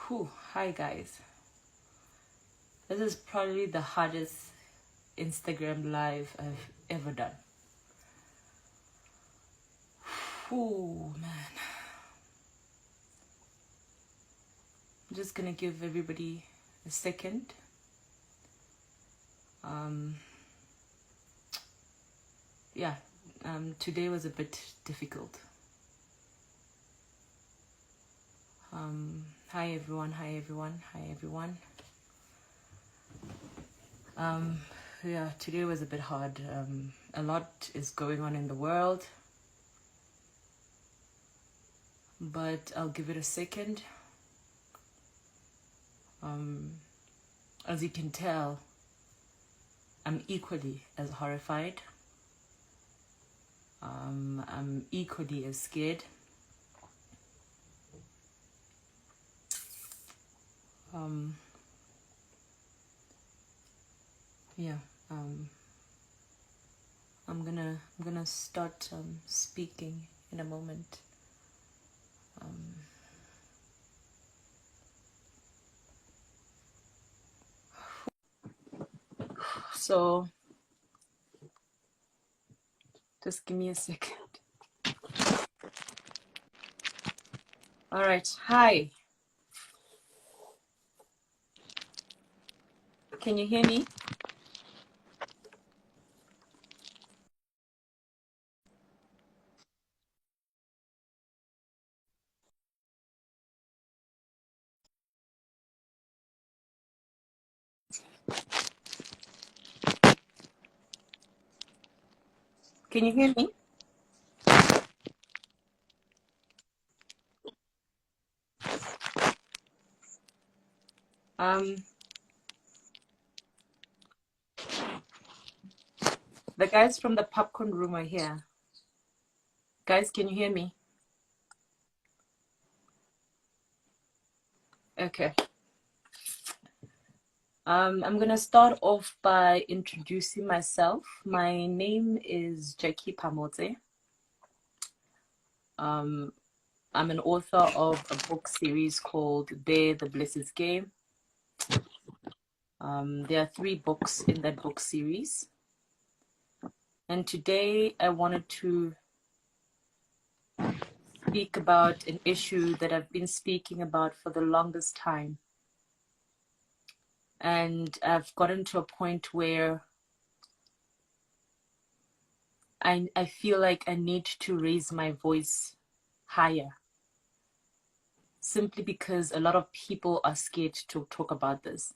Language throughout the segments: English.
Whew, hi guys. This is probably the hardest Instagram live I've ever done. Whew, man. I'm just gonna give everybody a second. Today was a bit difficult. Hi everyone. Today was a bit hard. A lot is going on in the world, but I'll give it a second. As you can tell, I'm equally as horrified. I'm equally as scared. I'm gonna start speaking in a moment. So just give me a second. All right. Hi. Can you hear me? Can you hear me? The guys from the popcorn room are here. Guys, can you hear me? Okay. I'm gonna start off by introducing myself. My name is Jackie Pamote. I'm an author of a book series called Bear the Blessed Game. There are 3 books in that book series. And today I wanted to speak about an issue that I've been speaking about for the longest time. And I've gotten to a point where I feel like I need to raise my voice higher. Simply because a lot of people are scared to talk about this.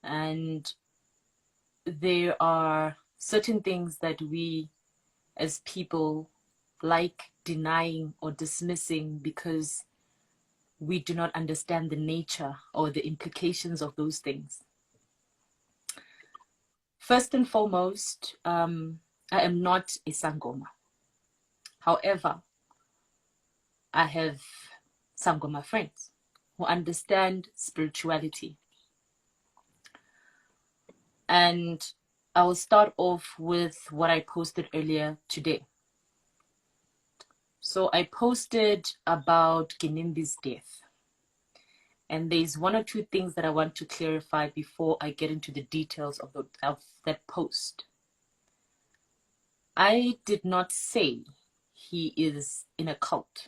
And there are certain things that we as people like denying or dismissing because we do not understand the nature or the implications of those things. First and foremost, I am not a Sangoma. However, I have Sangoma friends who understand spirituality. And I will start off with what I posted earlier today. So I posted about Ginimbi's death. And there's 1 or 2 things that I want to clarify before I get into the details of that post. I did not say he is in a cult,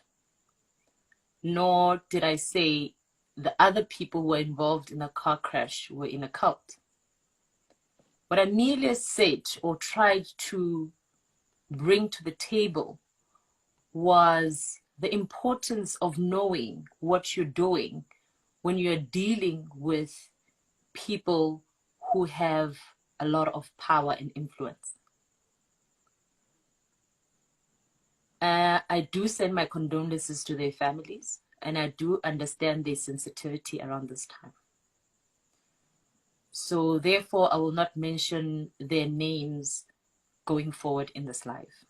nor did I say the other people who were involved in the car crash were in a cult. What I merely said or tried to bring to the table was the importance of knowing what you're doing when you're dealing with people who have a lot of power and influence. I do send my condolences to their families, and I do understand their sensitivity around this time. So therefore, I will not mention their names going forward in this live,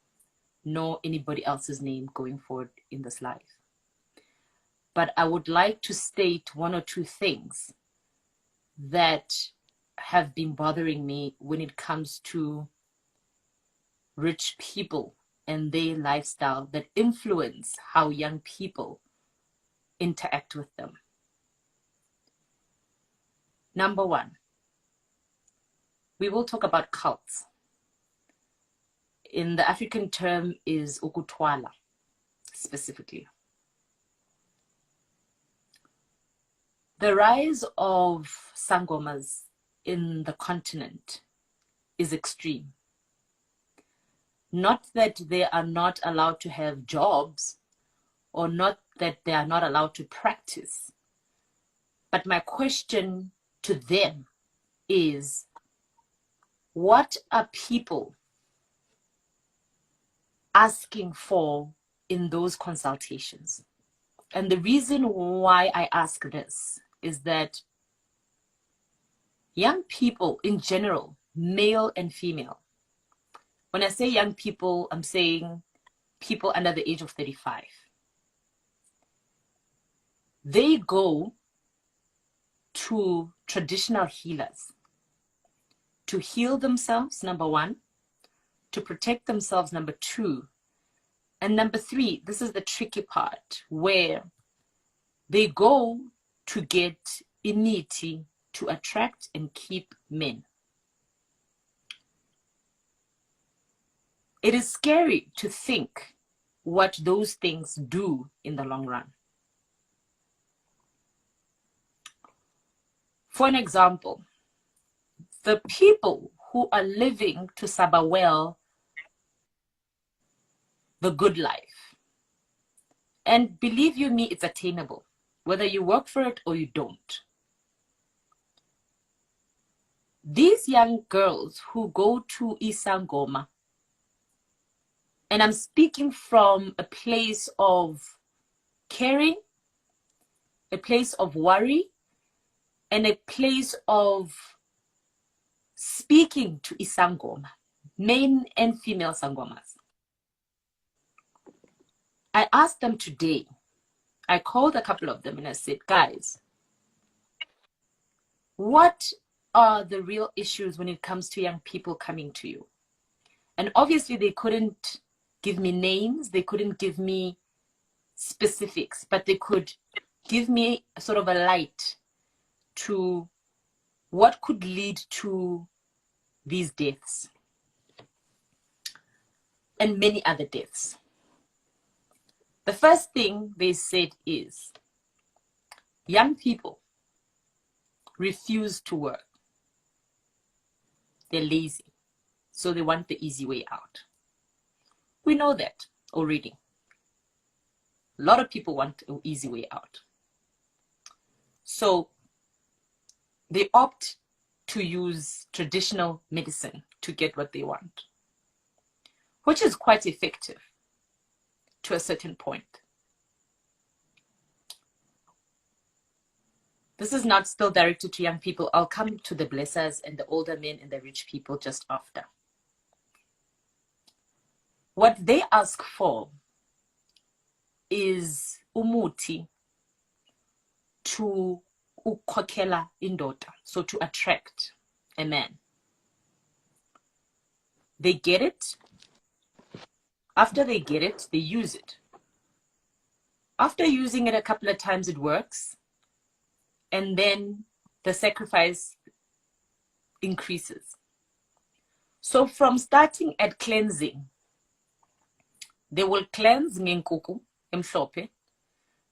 nor anybody else's name going forward in this live. But I would like to state 1 or 2 things that have been bothering me when it comes to rich people and their lifestyle that influence how young people interact with them. Number one, we will talk about cults. In the African term is ukutwala, specifically. The rise of sangomas in the continent is extreme. Not that they are not allowed to have jobs, or not that they are not allowed to practice. But my question to them is, what are people asking for in those consultations? And the reason why I ask this is that young people in general, male and female, when I say young people, I'm saying people under the age of 35. They go to traditional healers to heal themselves, number one, to protect themselves, number two, and number three, this is the tricky part, where they go to get immunity to attract and keep men. It is scary to think what those things do in the long run. For an example, the people who are living to Sabawell the good life, and believe you me, it's attainable, whether you work for it or you don't. These young girls who go to Isangoma, and I'm speaking from a place of caring, a place of worry, and a place of speaking to Isangoma, men and female Sangomas. I asked them today, I called a couple of them and I said, guys, what are the real issues when it comes to young people coming to you? And obviously they couldn't give me names, they couldn't give me specifics, but they could give me sort of a light to what could lead to these deaths and many other deaths. The first thing they said is, young people refuse to work. They're lazy, so they want the easy way out. We know that already. A lot of people want an easy way out. So they opt to use traditional medicine to get what they want, which is quite effective to a certain point. This is not still directed to young people. I'll come to the blessers and the older men and the rich people just after. What they ask for is umuti to ukhokhela indoda, so to attract a man. They get it. After they get it, they use it. After using it a couple of times, it works. And then the sacrifice increases. So from starting at cleansing, they will cleanse ngenkuku, emhlope.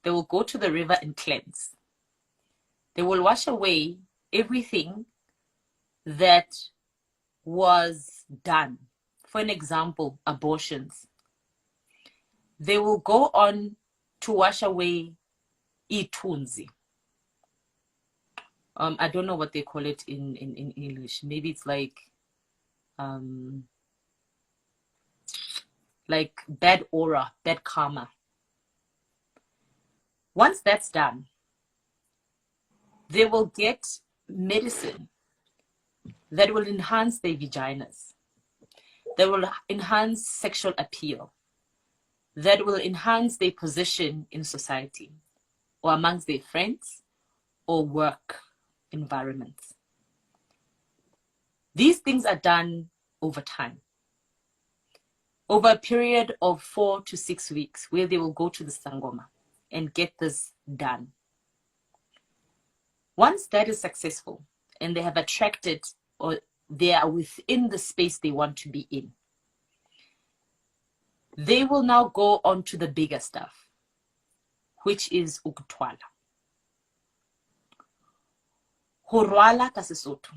They will go to the river and cleanse. They will wash away everything that was done. For an example, abortions. They will go on to wash away itunzi. I don't know what they call it in English. Maybe it's like bad aura, bad karma. Once that's done, they will get medicine that will enhance their vaginas, that will enhance sexual appeal, that will enhance their position in society or amongst their friends or work environments. These things are done over time, over a period of 4 to 6 weeks, where they will go to the Sangoma and get this done. Once that is successful and they have attracted or they are within the space they want to be in, they will now go on to the bigger stuff, which is ukutwala. Horwala ka Sesotho.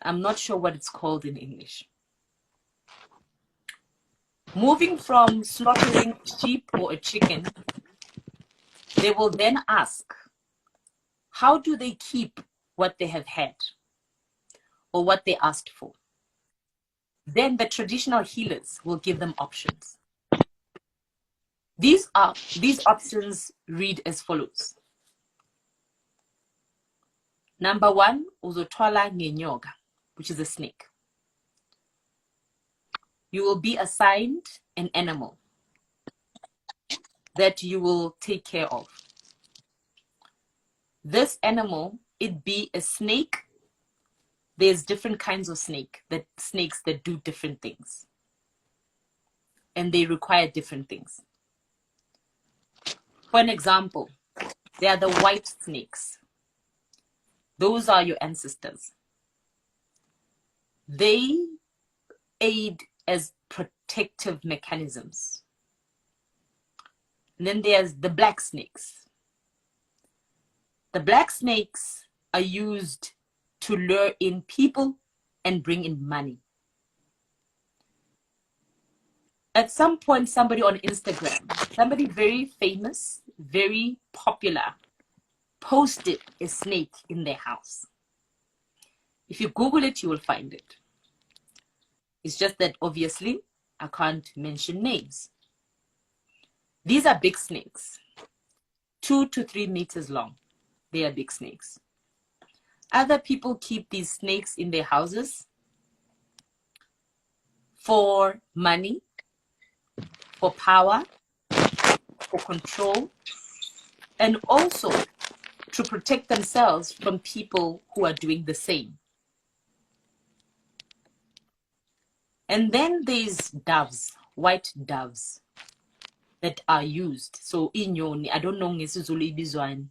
I'm not sure what it's called in English. Moving from slaughtering a sheep or a chicken, they will then ask, how do they keep what they have had or what they asked for? Then the traditional healers will give them options. These options read as follows. Number 1, uzotwala ngenyoka, which is a snake. You will be assigned an animal that you will take care of. This animal, it be a snake. There's different kinds of snakes that do different things. And they require different things. For an example, there are the white snakes. Those are your ancestors. They aid as protective mechanisms. And then there's the black snakes. The black snakes are used to lure in people and bring in money. At some point, somebody on Instagram, somebody very famous, very popular, posted a snake in their house. If you Google it, you will find it. It's just that obviously I can't mention names. These are big snakes, 2 to 3 meters long. They are big snakes. Other people keep these snakes in their houses for money, for power, for control, and also to protect themselves from people who are doing the same. And then there's doves, white doves that are used. So inyoni, I don't know ngesizulu ibizwani.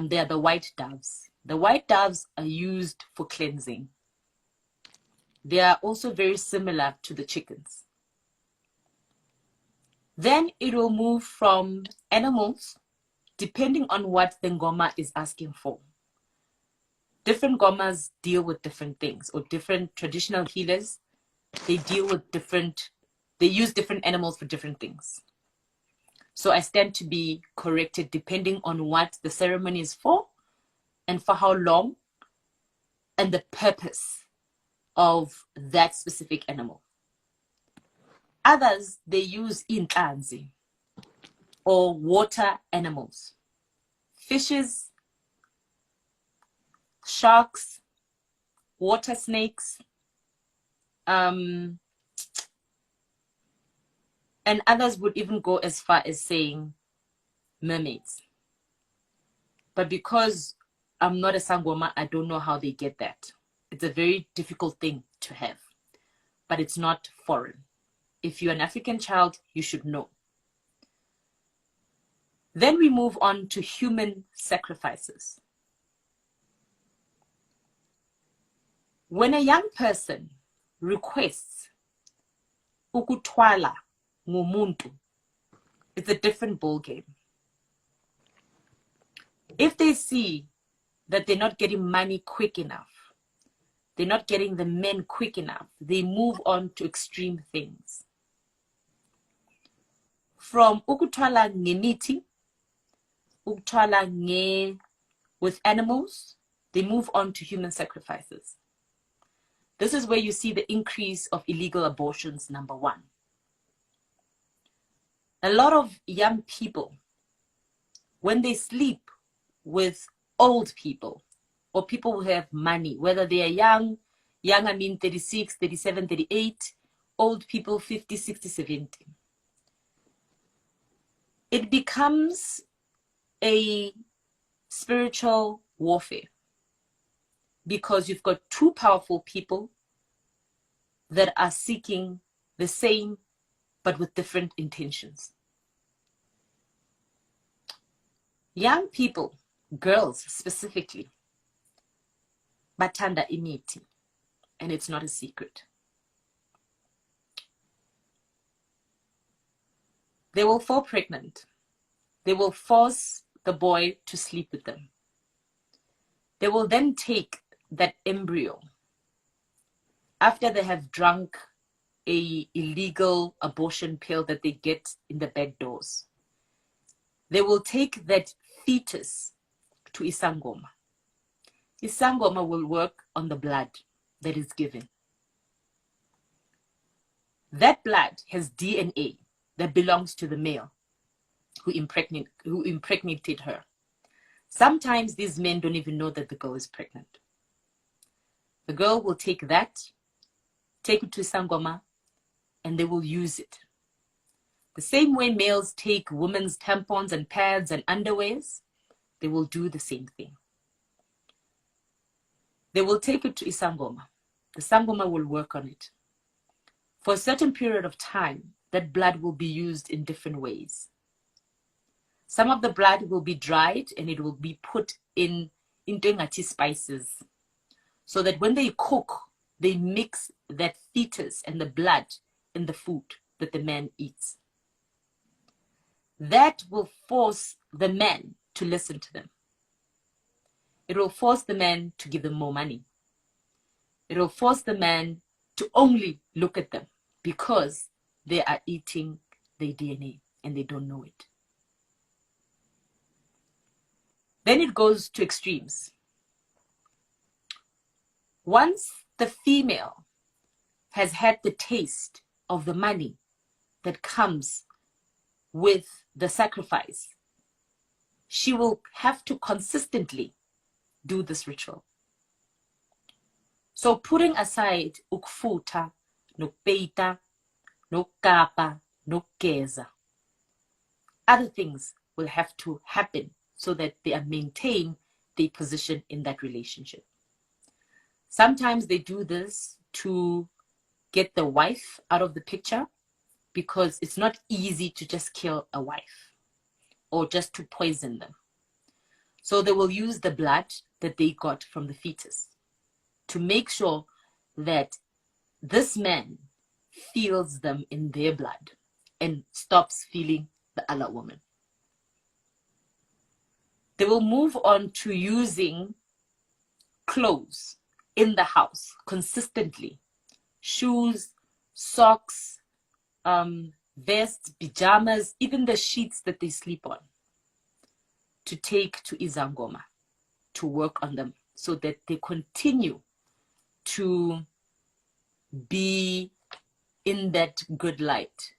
They are the white doves. The white doves are used for cleansing. They are also very similar to the chickens. Then it will move from animals, depending on what the ngoma is asking for. Different ngomas deal with different things, or different traditional healers, they use different animals for different things. So I stand to be corrected depending on what the ceremony is for and for how long and the purpose of that specific animal. Others, they use intanzi or water animals, fishes, sharks, water snakes, and others would even go as far as saying mermaids. But because I'm not a Sangoma, I don't know how they get that. It's a very difficult thing to have, but it's not foreign. If you're an African child, you should know. Then we move on to human sacrifices. When a young person requests ukutwala ngumuntu, it's a different ball game. If they see that they're not getting money quick enough, they're not getting the men quick enough, they move on to extreme things. From ukutwala ngemiti, ukutwala with animals, they move on to human sacrifices. This is where you see the increase of illegal abortions, number 1. A lot of young people, when they sleep with old people or people who have money, whether they are young I mean 36, 37, 38, old people 50, 60, 70. It becomes a spiritual warfare because you've got 2 powerful people that are seeking the same but with different intentions. Young people, girls specifically, bathanda imithi, and it's not a secret. They will fall pregnant. They will force the boy to sleep with them. They will then take that embryo after they have drunk a illegal abortion pill that they get in the back doors. They will take that fetus to Isangoma. Isangoma will work on the blood that is given. That blood has DNA that belongs to the male who impregnated her. Sometimes these men don't even know that the girl is pregnant. The girl will take it to Isangoma, and they will use it. The same way males take women's tampons and pads and underwears, they will do the same thing. They will take it to Isangoma. The Sangoma will work on it. For a certain period of time, that blood will be used in different ways. Some of the blood will be dried and it will be put in ngati spices, so that when they cook, they mix that fetus and the blood in the food that the man eats. That will force the man to listen to them. It will force the man to give them more money. It will force the man to only look at them because they are eating their DNA and they don't know it. Then it goes to extremes. Once the female has had the taste of the money that comes with the sacrifice, she will have to consistently do this ritual. So putting aside ukfuta, nokpeita, nokapa, nokeza, other things will have to happen so that they maintain their position in that relationship. Sometimes they do this to get the wife out of the picture, because it's not easy to just kill a wife or just to poison them. So they will use the blood that they got from the fetus to make sure that this man feels them in their blood and stops feeling the other woman. They will move on to using clothes in the house consistently. Shoes, socks, vests, pajamas, even the sheets that they sleep on, to take to Izangoma to work on them so that they continue to be in that good light.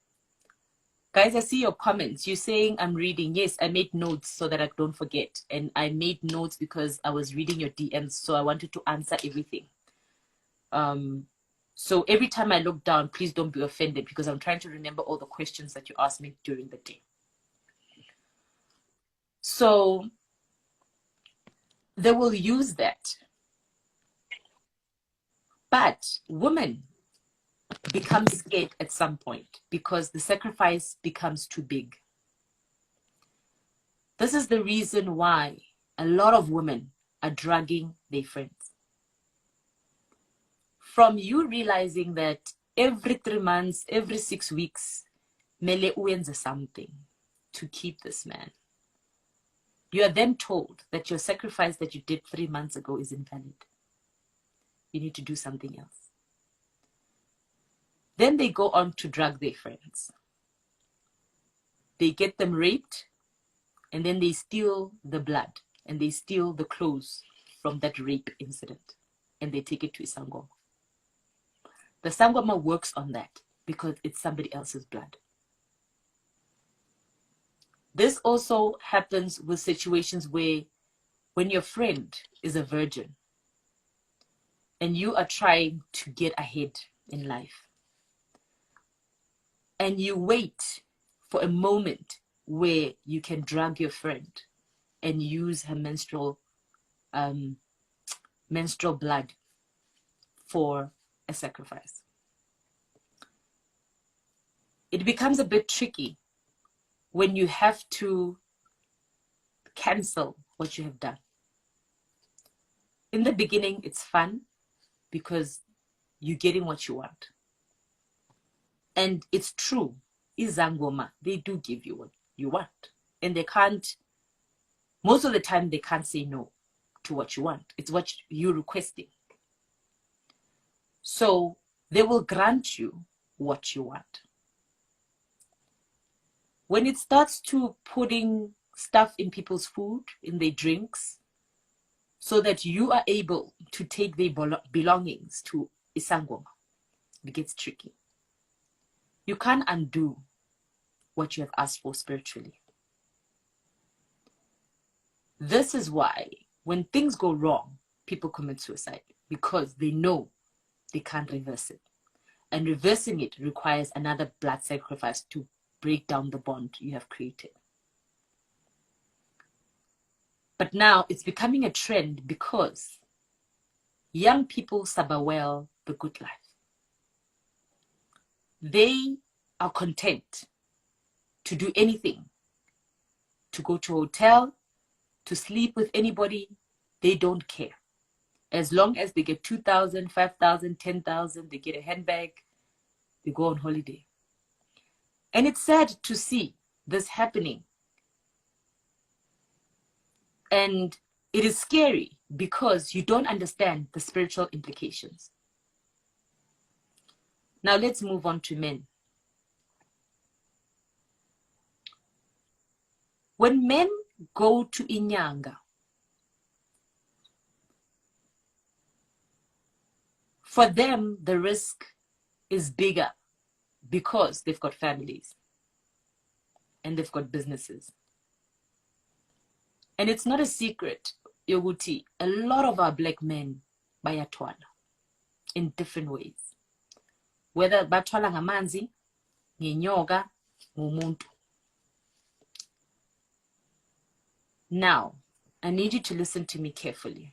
Guys, I see your comments. You're saying I'm reading. Yes, I made notes so that I don't forget. And I made notes because I was reading your DMs, so I wanted to answer everything. So every time I look down, please don't be offended, because I'm trying to remember all the questions that you asked me during the day. So they will use that. But women become scared at some point because the sacrifice becomes too big. This is the reason why a lot of women are drugging their friends. From you realizing that every 3 months, every 6 weeks, mele uyenze something to keep this man. You are then told that your sacrifice that you did 3 months ago is invalid. You need to do something else. Then they go on to drug their friends. They get them raped, and then they steal the blood and they steal the clothes from that rape incident, and they take it to Isangoma. The Sangoma works on that because it's somebody else's blood. This also happens with situations where when your friend is a virgin and you are trying to get ahead in life, and you wait for a moment where you can drug your friend and use her menstrual blood for a sacrifice. It becomes a bit tricky when you have to cancel what you have done. In the beginning, it's fun because you're getting what you want. And it's true. Izangoma, they do give you what you want. And they can't, most of the time, they can't say no to what you want. It's what you're requesting. So they will grant you what you want. When it starts to putting stuff in people's food, in their drinks, so that you are able to take their belongings to Isangoma, it gets tricky. You can't undo what you have asked for spiritually. This is why when things go wrong, people commit suicide, because they know they can't reverse it. And reversing it requires another blood sacrifice to break down the bond you have created. But now it's becoming a trend because young people suffer well the good life. They are content to do anything, to go to a hotel, to sleep with anybody. They don't care. As long as they get 2,000, 5,000, 10,000, they get a handbag, they go on holiday. And it's sad to see this happening. And it is scary because you don't understand the spiritual implications. Now let's move on to men. When men go to Inyanga, for them, the risk is bigger because they've got families and they've got businesses. And it's not a secret, Yoguti, a lot of our black men bayatwala in different ways. Whether batwala ngamanzi, ngenyoka, ngumuntu. Now, I need you to listen to me carefully.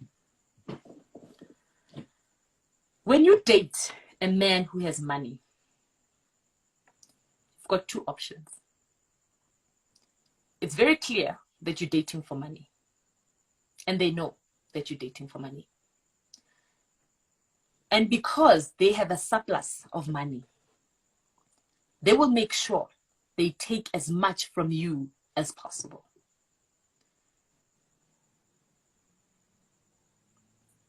When you date a man who has money, you've got two options. It's very clear that you're dating for money. And they know that you're dating for money. And because they have a surplus of money, they will make sure they take as much from you as possible.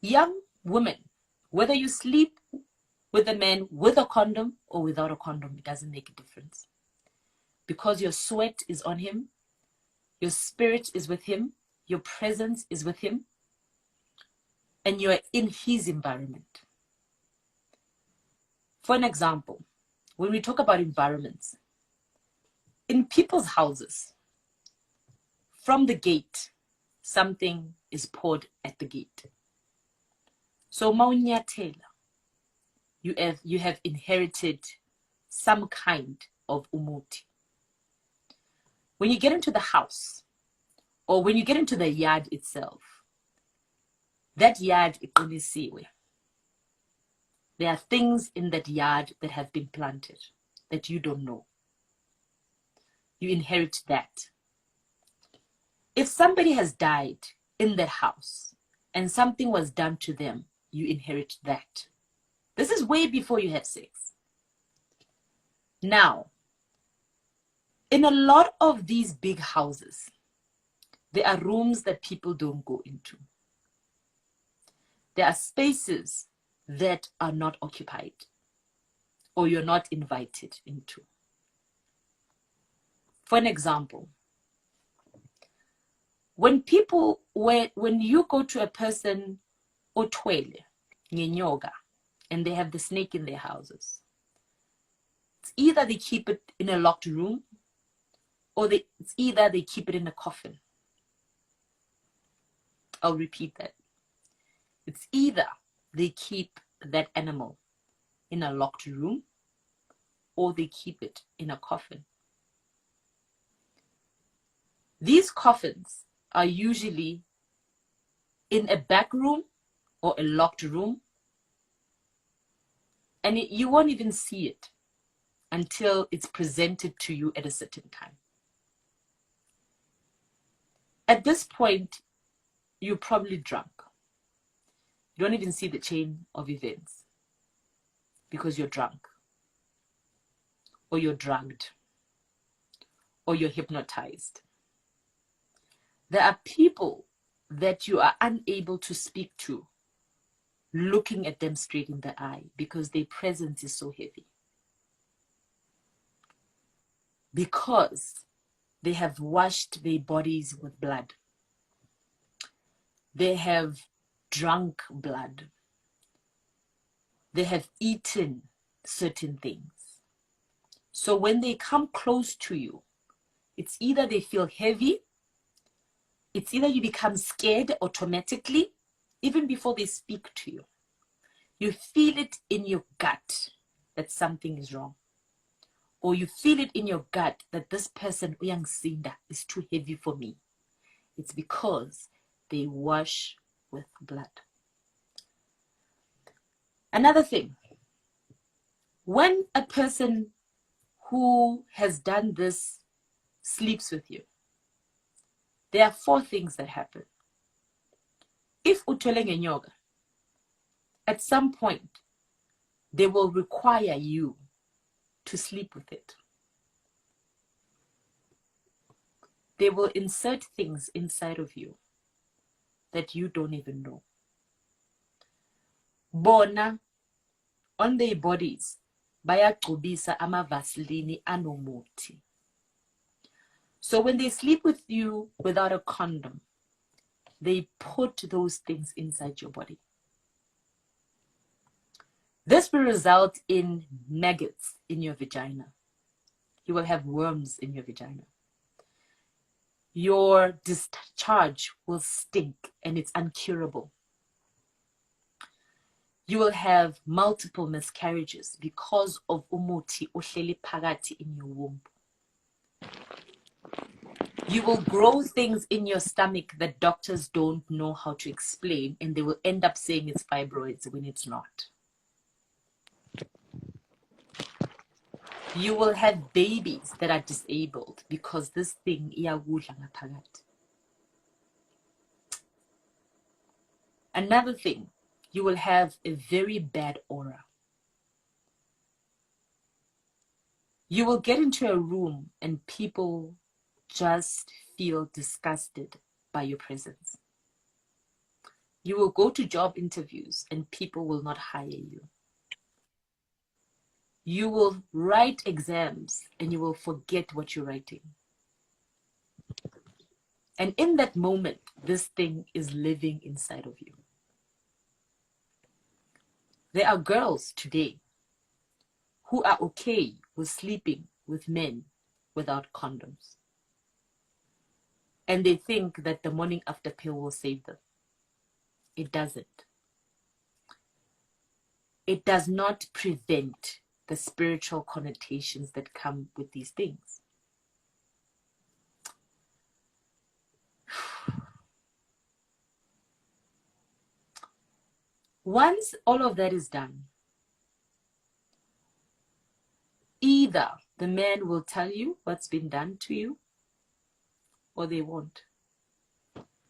Young women, whether you sleep with a man with a condom or without a condom, it doesn't make a difference. Because your sweat is on him, your spirit is with him, your presence is with him, and you are in his environment. For an example, when we talk about environments, in people's houses, from the gate, something is poured at the gate. So Maunyathela, you have inherited some kind of umuti. When you get into the house, or when you get into the yard itself, that yard iqinisiwe. There are things in that yard that have been planted that you don't know. You inherit that. If somebody has died in that house and something was done to them, you inherit that. This is way before you have sex. Now, in a lot of these big houses, there are rooms that people don't go into. There are spaces that are not occupied or you're not invited into. For an example, when you go to a person otwele, ngenyoga, and they have the snake in their houses, it's either they keep it in a locked room or it's either they keep it in a coffin. I'll repeat that. It's either they keep that animal in a locked room or they keep it in a coffin. These coffins are usually in a back room or a locked room, and you won't even see it until it's presented to you at a certain time. At this point, you're probably drunk. You don't even see the chain of events because you're drunk, or you're drugged, or you're hypnotized. There are people that you are unable to speak to, looking at them straight in the eye because their presence is so heavy. Because they have washed their bodies with blood. They have drunk blood. They have eaten certain things. So when they come close to you, it's either they feel heavy, it's either you become scared automatically, even before they speak to you. You feel it in your gut that something is wrong. Or you feel it in your gut that this person, uyangisinda, is too heavy for me. It's because they wash with blood. Another thing, when a person who has done this sleeps with you, there are 4 things that happen. If uthole ngenyoka, at some point, they will require you to sleep with it. They will insert things inside of you that you don't even know. Bona, on their bodies, bayagcubisa amavasilini anomuthi. So when they sleep with you without a condom, they put those things inside your body. This will result in maggots in your vagina. You will have worms in your vagina. Your discharge will stink and it's uncurable. You will have multiple miscarriages because of umuthi ohleli phakathi in your womb. You will grow things in your stomach that doctors don't know how to explain, and they will end up saying it's fibroids when it's not. You will have babies that are disabled because this thing iyakudla ngaphakathi. Another thing, you will have a very bad aura. You will get into a room and people just feel disgusted by your presence. You will go to job interviews and people will not hire you. You will write exams and you will forget what you're writing. And in that moment, this thing is living inside of you. There are girls today who are okay with sleeping with men without condoms. And they think that the morning after pill will save them. It doesn't. It does not prevent the spiritual connotations that come with these things. Once all of that is done, either the man will tell you what's been done to you, or they won't.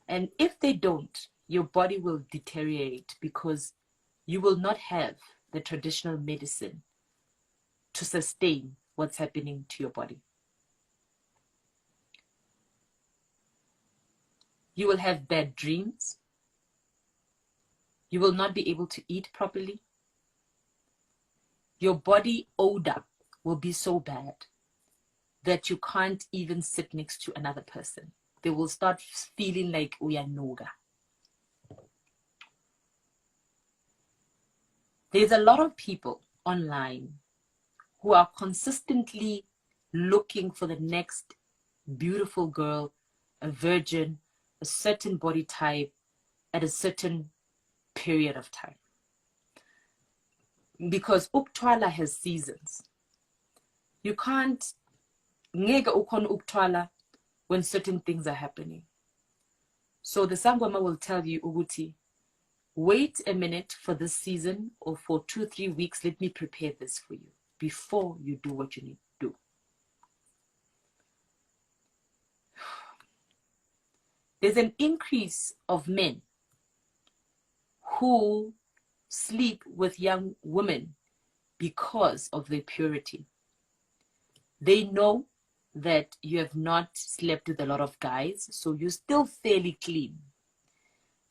And if they don't, your body will deteriorate because you will not have the traditional medicine to sustain what's happening to your body. You will have bad dreams. You will not be able to eat properly. Your body odor will be so bad that you can't even sit next to another person. They will start feeling like uyanoga. There's a lot of people online who are consistently looking for the next beautiful girl, a virgin, a certain body type at a certain period of time. Because uktwala has seasons. You can't ngeke ukhona uktwala when certain things are happening. So the Sangoma will tell you, Uguti, wait a minute for this season, or for 2-3 weeks, let me prepare this for you before you do what you need to do. There's an increase of men who sleep with young women because of their purity. They know that you have not slept with a lot of guys, so you're still fairly clean.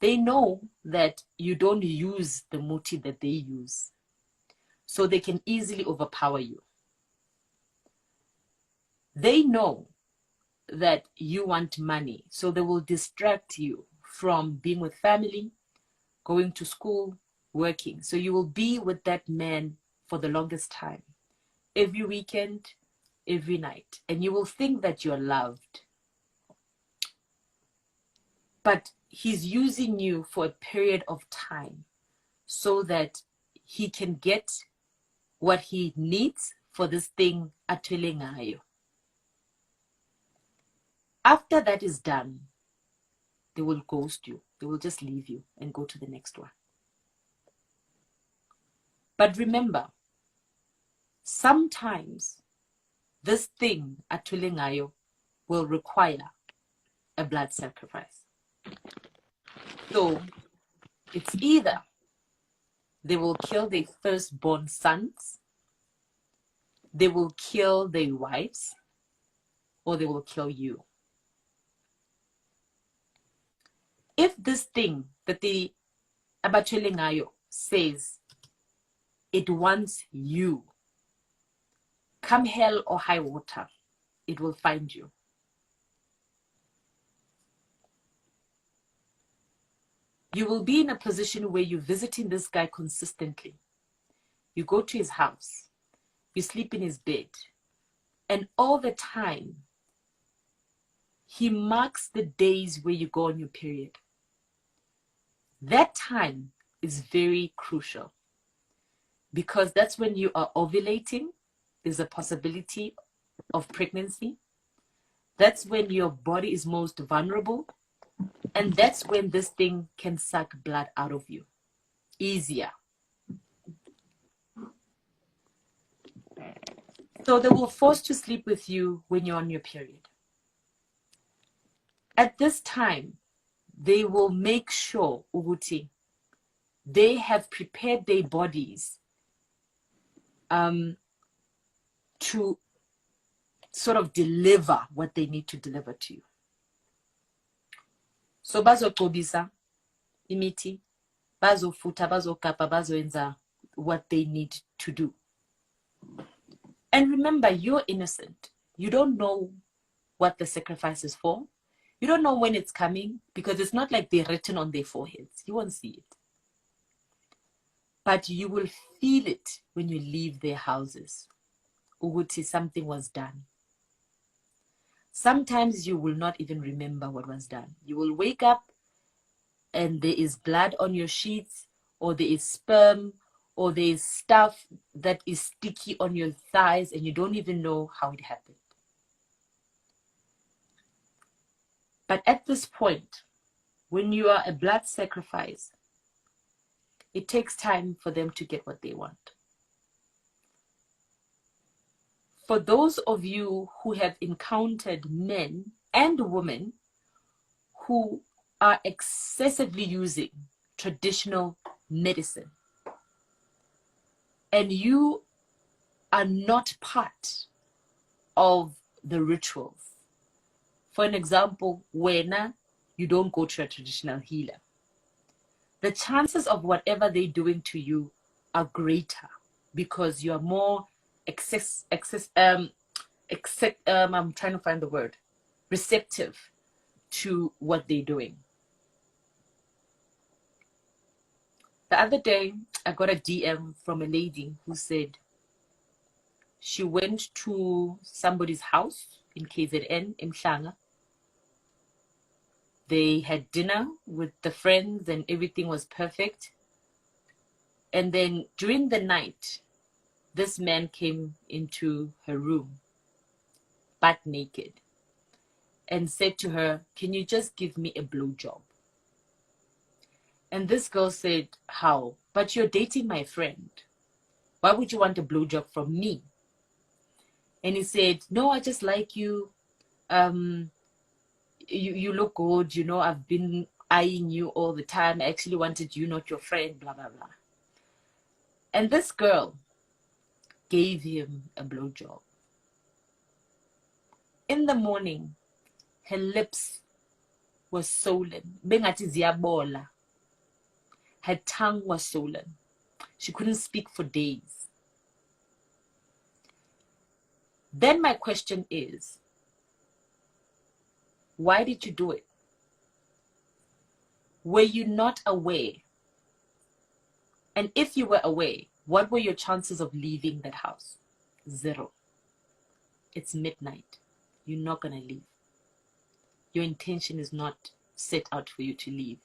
They know that you don't use the muti that they use, so they can easily overpower you. They know that you want money, so they will distract you from being with family, going to school, working. So you will be with that man for the longest time, every weekend, every night, and you will think that you're loved. But he's using you for a period of time so that he can get what he needs for this thing athwele ngayo. After that is done, they will ghost you. They will just leave you and go to the next one. But remember, sometimes this thing athwele ngayo will require a blood sacrifice. So it's either they will kill their firstborn sons, they will kill their wives, or they will kill you. If this thing that the abathwele ngayo says it wants you, come hell or high water, it will find you. You will be in a position where you're visiting this guy consistently. You go to his house, you sleep in his bed, and all the time, he marks the days where you go on your period. That time is very crucial because that's when you are ovulating. There's a possibility of pregnancy. That's when your body is most vulnerable. And that's when this thing can suck blood out of you easier. So they will force to sleep with you when you're on your period. At this time, they will make sure, Uguti, they have prepared their bodies to sort of deliver what they need to deliver to you. So bazogcobisa imiti, bazofuta, bazokapa, bazoenza what they need to do. And remember, you're innocent. You don't know what the sacrifice is for. You don't know when it's coming because it's not like they're written on their foreheads. You won't see it. But you will feel it when you leave their houses. Uguti, something was done. Sometimes you will not even remember what was done. You will wake up and there is blood on your sheets, or there is sperm, or there is stuff that is sticky on your thighs and you don't even know how it happened. But at this point, when you are a blood sacrifice, it takes time for them to get what they want. For those of you who have encountered men and women who are excessively using traditional medicine, and you are not part of the rituals. For an example, when you don't go to a traditional healer, the chances of whatever they're doing to you are greater because you are more I'm trying to find the word, receptive to what they're doing. The other day, I got a DM from a lady who said she went to somebody's house in KZN, in Mhlanga. They had dinner with the friends and everything was perfect. And then during the night, this man came into her room, butt naked, and said to her, "Can you just give me a blowjob?" And this girl said, "How? But you're dating my friend. Why would you want a blowjob from me?" And he said, "No, I just like you. you look good, you know, I've been eyeing you all the time. I actually wanted you, not your friend, blah, blah, blah. And this girl gave him a blowjob. In the morning, her lips were swollen. Bengathi ziyabola. Her tongue was swollen. She couldn't speak for days. Then my question is, why did you do it? Were you not aware? And if you were aware, what were your chances of leaving that house? 0. It's midnight. You're not going to leave. Your intention is not set out for you to leave.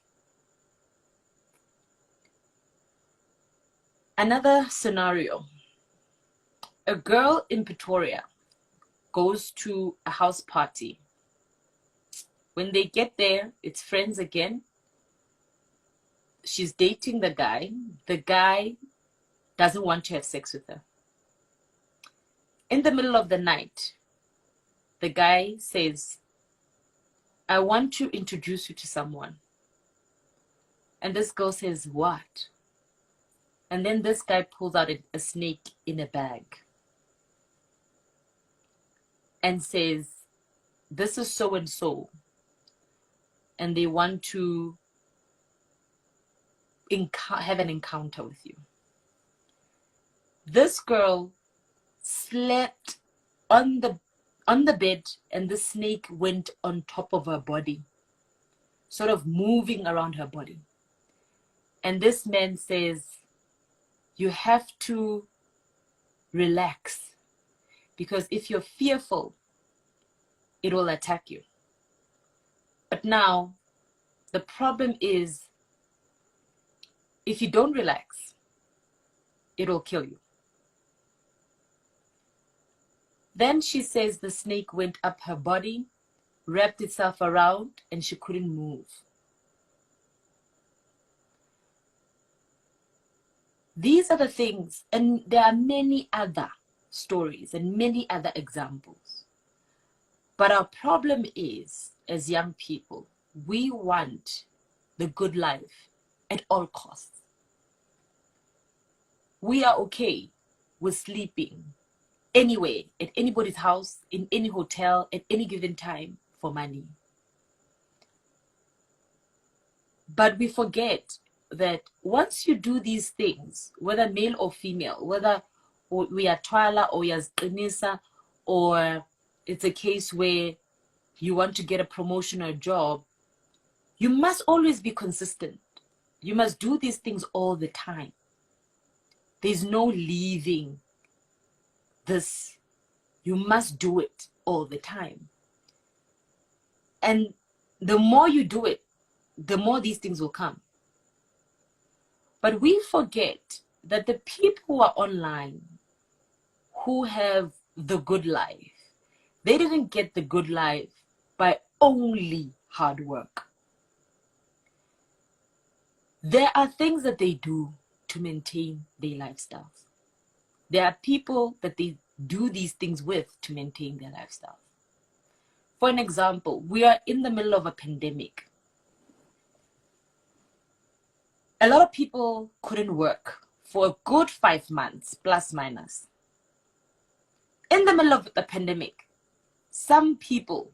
Another scenario. A girl in Pretoria goes to a house party. When they get there, it's friends again. She's dating the guy. The guy doesn't want to have sex with her. In the middle of the night, the guy says, I want to introduce you to someone. And this girl says, what? And then this guy pulls out a snake in a bag and says, this is so and so. And they want to have an encounter with you. This girl slept on the bed, and the snake went on top of her body, sort of moving around her body. And this man says, you have to relax, because if you're fearful, it will attack you. But now, the problem is, if you don't relax, it will kill you. Then she says the snake went up her body, wrapped itself around, and she couldn't move. These are the things, and there are many other stories and many other examples. But our problem is, as young people, we want the good life at all costs. We are okay with sleeping anywhere, at anybody's house, in any hotel, at any given time for money. But we forget that once you do these things, whether male or female, whether we are twala or yazqinisa, or it's a case where you want to get a promotion or a job, you must always be consistent. You must do these things all the time. There's no leaving this. You must do it all the time. And the more you do it, the more these things will come. But we forget that the people who are online, who have the good life, they didn't get the good life by only hard work. There are things that they do to maintain their lifestyles. There are people that they do these things with to maintain their lifestyle. For an example, we are in the middle of a pandemic. A lot of people couldn't work for a good 5 months, plus minus. In the middle of the pandemic, some people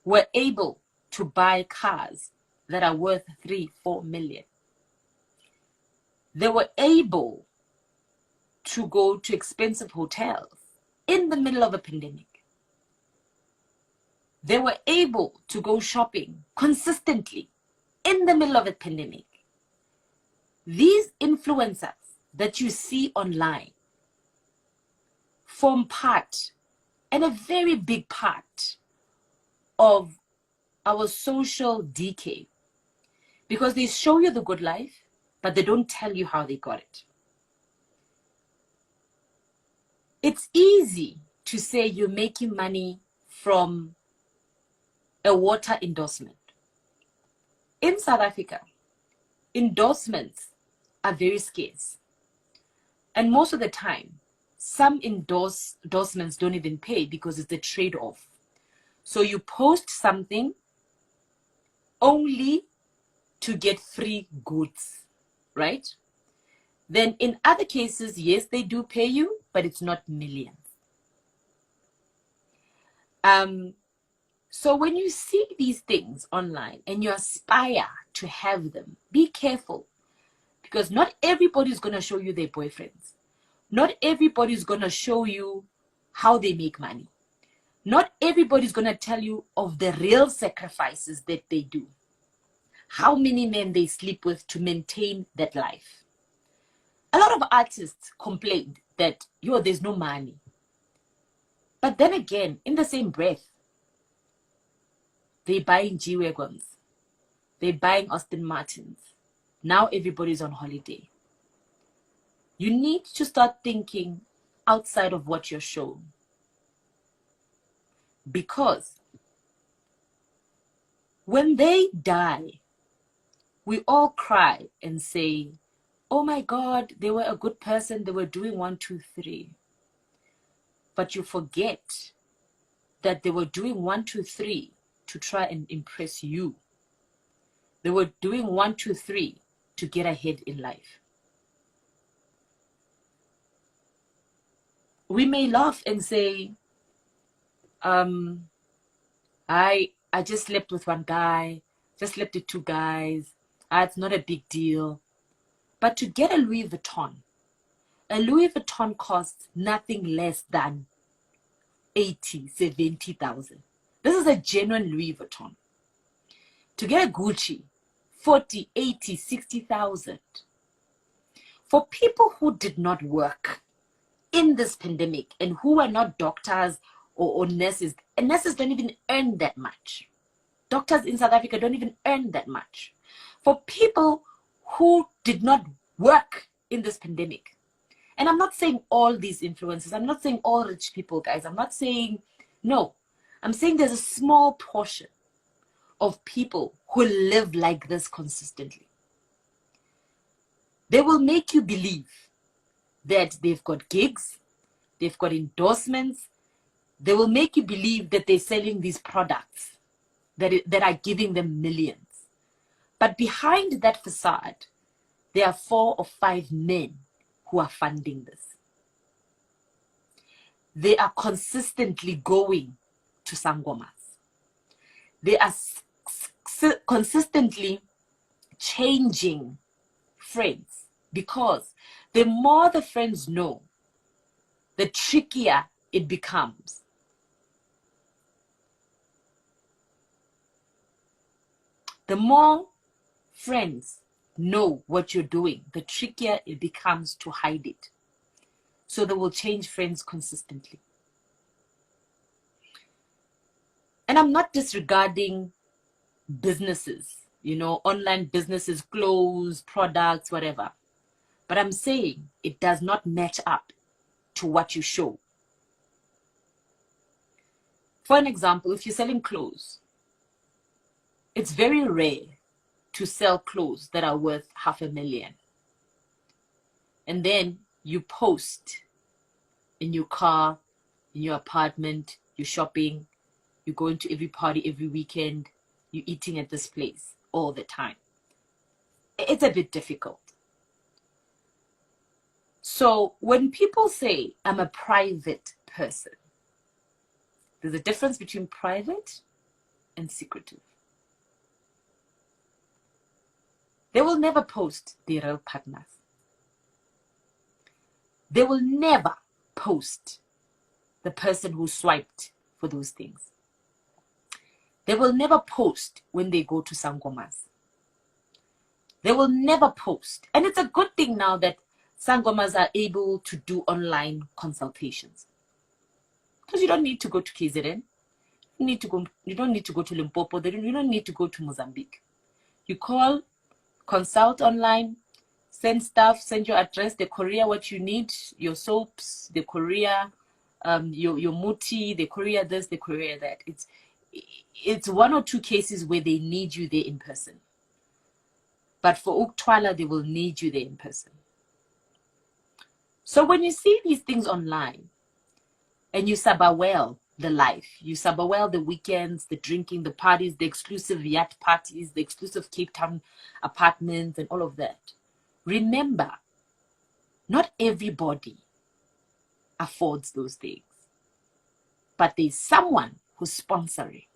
were able to buy cars that are worth 3-4 million. They were able to go to expensive hotels in the middle of a pandemic. They were able to go shopping consistently in the middle of a pandemic. These influencers that you see online form part, and a very big part, of our social decay, because they show you the good life, but they don't tell you how they got it. It's easy to say you're making money from a water endorsement. In South Africa, endorsements are very scarce. And most of the time, some endorsements don't even pay because it's a trade-off. So you post something only to get free goods, right? Then in other cases, yes, they do pay you, but it's not millions. So when you see these things online and you aspire to have them, be careful, because not everybody's going to show you their boyfriends. Not everybody's going to show you how they make money. Not everybody's going to tell you of the real sacrifices that they do. How many men they sleep with to maintain that life. A lot of artists complained that, there's no money. But then again, in the same breath, they're buying G-Wagons. They're buying Aston Martins. Now everybody's on holiday. You need to start thinking outside of what you're shown. Because when they die, we all cry and say, oh my God, they were a good person. They were doing 1, 2, 3. But you forget that they were doing 1, 2, 3 to try and impress you. They were doing 1, 2, 3 to get ahead in life. We may laugh and say, I just slept with one guy, just slept with 2 guys. It's not a big deal. But to get a Louis Vuitton costs nothing less than 80, 70,000. This is a genuine Louis Vuitton. To get a Gucci, 40, 80, 60,000. For people who did not work in this pandemic and who are not doctors or nurses, and nurses don't even earn that much. Doctors in South Africa don't even earn that much. For people who did not work in this pandemic, and I'm not saying all these influencers, I'm not saying all rich people, guys, I'm not saying, no. I'm saying there's a small portion of people who live like this consistently. They will make you believe that they've got gigs, they've got endorsements. They will make you believe that they're selling these products that are giving them millions. But behind that facade, there are 4 or 5 men who are funding this. They are consistently going to sangomas. They are consistently changing friends, because the more the friends know, the trickier it becomes. The more friends know what you're doing, the trickier it becomes to hide it. So they will change friends consistently. And I'm not disregarding businesses, online businesses, clothes, products, whatever. But I'm saying it does not match up to what you show. For an example, if you're selling clothes, it's very rare to sell clothes that are worth 500,000. And then you post in your car, in your apartment, you're shopping, you're going to every party every weekend, you're eating at this place all the time. It's a bit difficult. So when people say, I'm a private person, there's a difference between private and secretive. They will never post their real partners. They will never post the person who swiped for those things. They will never post when they go to sangomas. They will never post. And it's a good thing now that sangomas are able to do online consultations. Because you don't need to go to KZN. You don't need to go to Limpopo. You don't need to go to Mozambique. You call, consult online, send stuff, send your address, the courier what you need, your soaps, the courier, your muti, the courier this, the courier that. It's 1 or 2 cases where they need you there in person. But for Uktwala, they will need you there in person. So when you see these things online and you saba well the life. You sabawell the weekends, the drinking, the parties, the exclusive yacht parties, the exclusive Cape Town apartments, and all of that. Remember, not everybody affords those things, but there's someone who's sponsoring.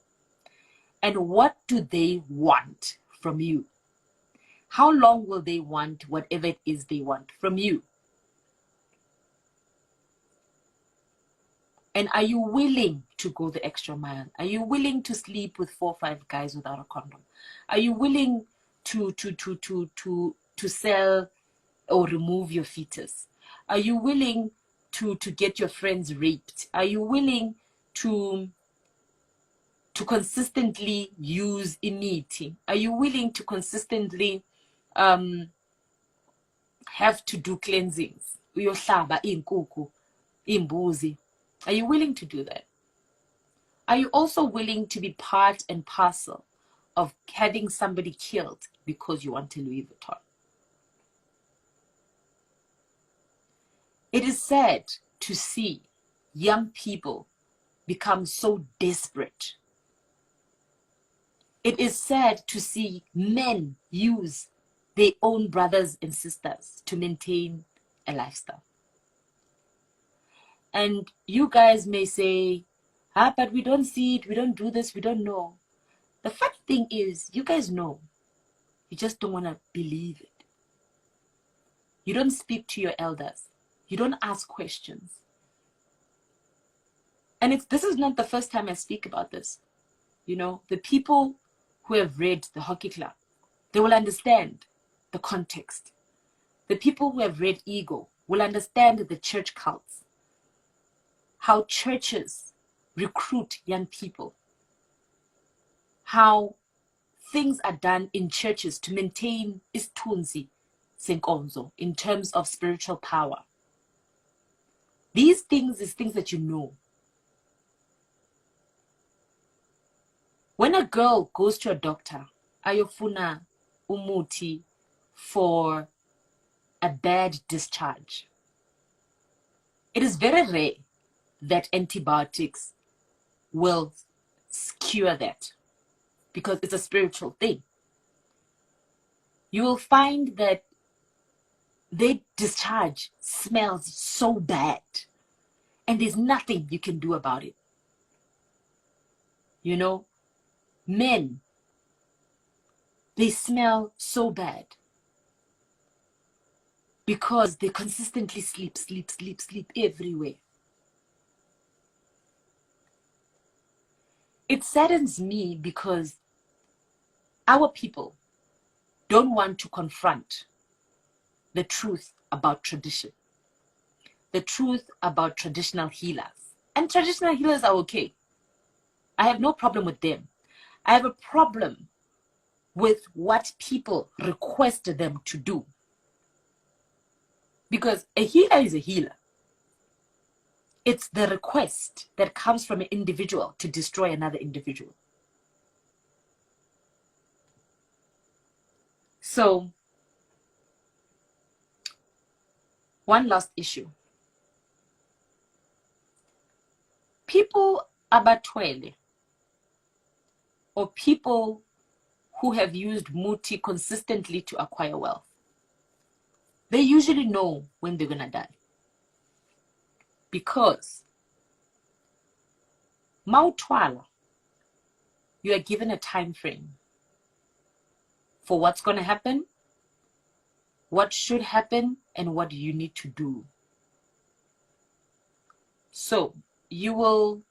And what do they want from you? How long will they want whatever it is they want from you? And are you willing to go the extra mile? Are you willing to sleep with 4 or 5 guys without a condom? Are you willing to sell or remove your fetus? Are you willing to get your friends raped? Are you willing to consistently use imiti? Are you willing to consistently have to do cleansings? Uyohlaba inkukhu, imbuzi. Are you willing to do that? Are you also willing to be part and parcel of having somebody killed because you want a Louis Vuitton? It is sad to see young people become so desperate. It is sad to see men use their own brothers and sisters to maintain a lifestyle. And you guys may say, but we don't see it, we don't do this, we don't know. The fact thing is, you guys know. You just don't want to believe it. You don't speak to your elders. You don't ask questions. And this is not the first time I speak about this. You know, the people who have read the Hockey Club, they will understand the context. The people who have read Ego will understand the church cults, how churches recruit young people, how things are done in churches to maintain isithunzi senkonzo in terms of spiritual power. These things is things that you know. When a girl goes to a doctor, ayofuna umuti for a bad discharge, it is very rare that antibiotics will cure that, because it's a spiritual thing. You will find that their discharge smells so bad, and there's nothing you can do about it. You know, men, they smell so bad because they consistently sleep everywhere. It saddens me because our people don't want to confront the truth about tradition, the truth about traditional healers. And traditional healers are okay. I have no problem with them. I have a problem with what people request them to do. Because a healer is a healer. It's the request that comes from an individual to destroy another individual. So, one last issue. People abatwele, or people who have used muti consistently to acquire wealth, they usually know when they're going to die. Because mautwala, you are given a time frame for what's going to happen, what should happen, and what you need to do. So you will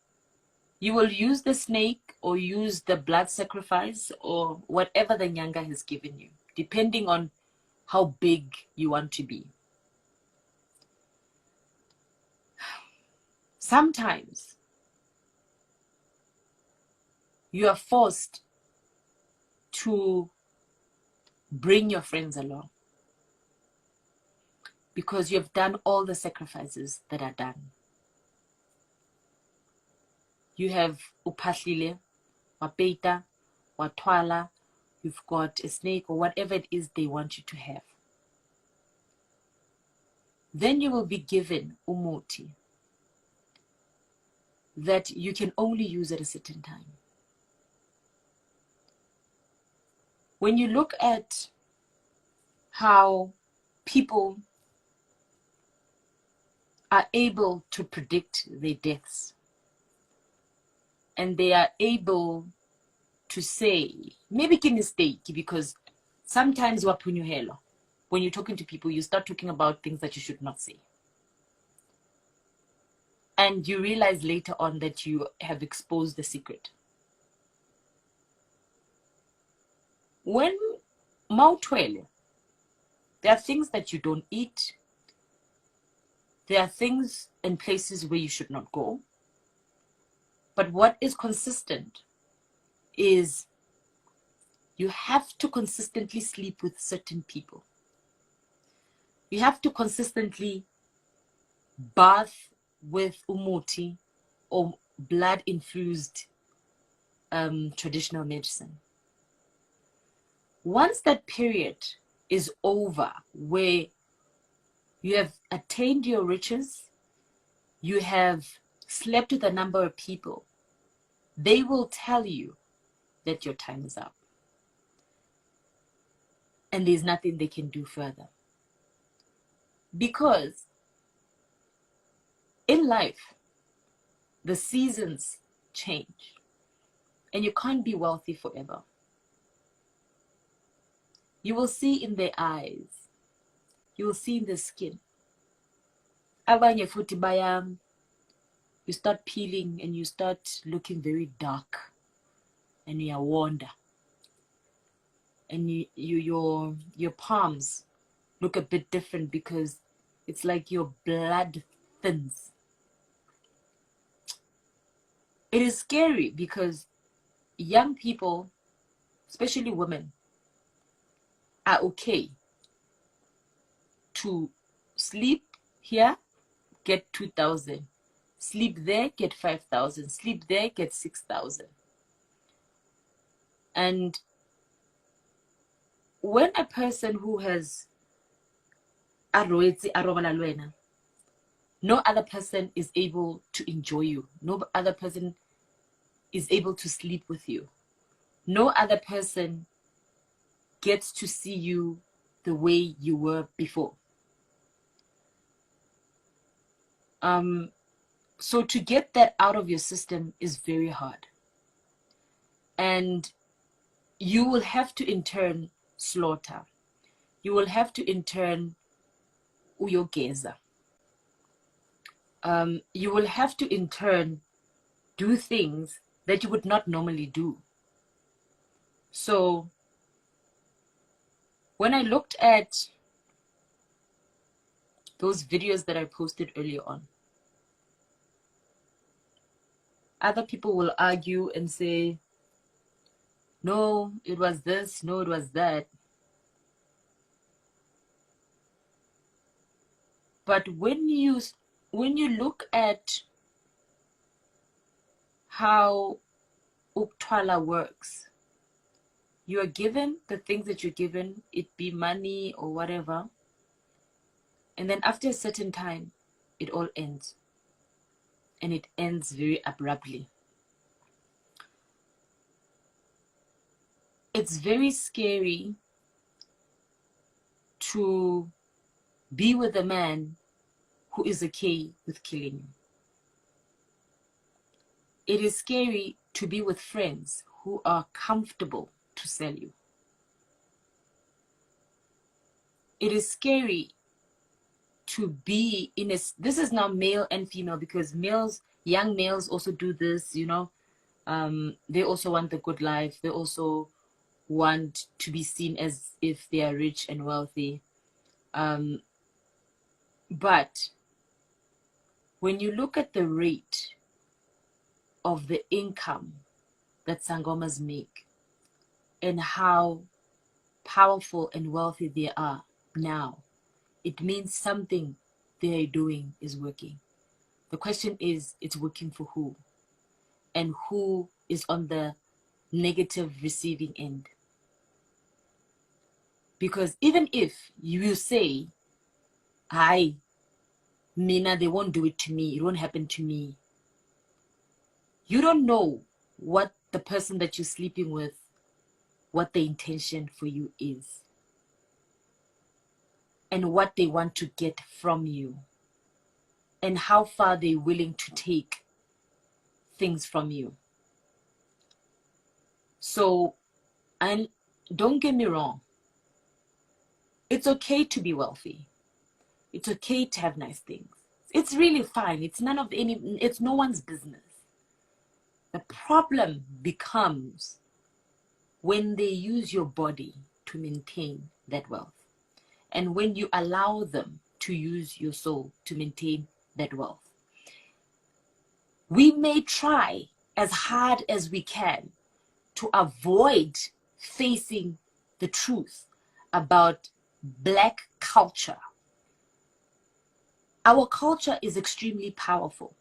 use the snake or use the blood sacrifice or whatever the nyanga has given you, depending on how big you want to be. Sometimes you are forced to bring your friends along because you have done all the sacrifices that are done. You have upahlile, wapeita, watwala, you've got a snake or whatever it is they want you to have. Then you will be given umuti. that you can only use at a certain time. When you look at how people are able to predict their deaths, and they are able to say, maybe a mistake, because sometimes when you're talking to people, you start talking about things that you should not say. And you realize later on that you have exposed the secret. When mautwele, there are things that you don't eat. There are things and places where you should not go. But what is consistent is you have to consistently sleep with certain people. You have to consistently bath with umuti or blood-infused traditional medicine. Once that period is over, where you have attained your riches, you have slept with a number of people, they will tell you that your time is up. And there's nothing they can do further. Because in life, the seasons change. And you can't be wealthy forever. You will see in their eyes. You will see in the skin. Abanye futhi you start peeling and you start looking very dark. And you wonder. And your palms look a bit different because it's like your blood thins. It is scary because young people, especially women, are okay to sleep here, get 2,000. Sleep there, get 5,000. Sleep there, get 6,000. And when a person who has no other person is able to enjoy you. No other person is able to sleep with you. No other person gets to see you the way you were before. So to get that out of your system is very hard. And you will have to in turn slaughter. You will have to in turn uyogeza. You will have to in turn do things that you would not normally do. So when I looked at those videos that I posted earlier on, other people will argue and say, no, it was this, no, it was that. But when you look at how Uktwala works, you are given the things that you're given, it be money or whatever, and then after a certain time, it all ends. And it ends very abruptly. It's very scary to be with a man who is okay with killing you. It is scary to be with friends who are comfortable to sell you. It is scary to be in a, this is now male and female, because males, young males also do this, you know. They also want the good life. They also want to be seen as if they are rich and wealthy. But when you look at the rate of the income that Sangomas make and how powerful and wealthy they are now, it means something they are doing is working. The question is, it's working for who? And who is on the negative receiving end? Because even if you say, hi, Mina, they won't do it to me, it won't happen to me. You don't know what the person that you're sleeping with, what the intention for you is, and what they want to get from you, and how far they're willing to take things from you. So, and don't get me wrong, it's okay to be wealthy. It's okay to have nice things. It's really fine. It's it's no one's business. The problem becomes when they use your body to maintain that wealth, and when you allow them to use your soul to maintain that wealth. We may try as hard as we can to avoid facing the truth about Black culture. Our culture is extremely powerful.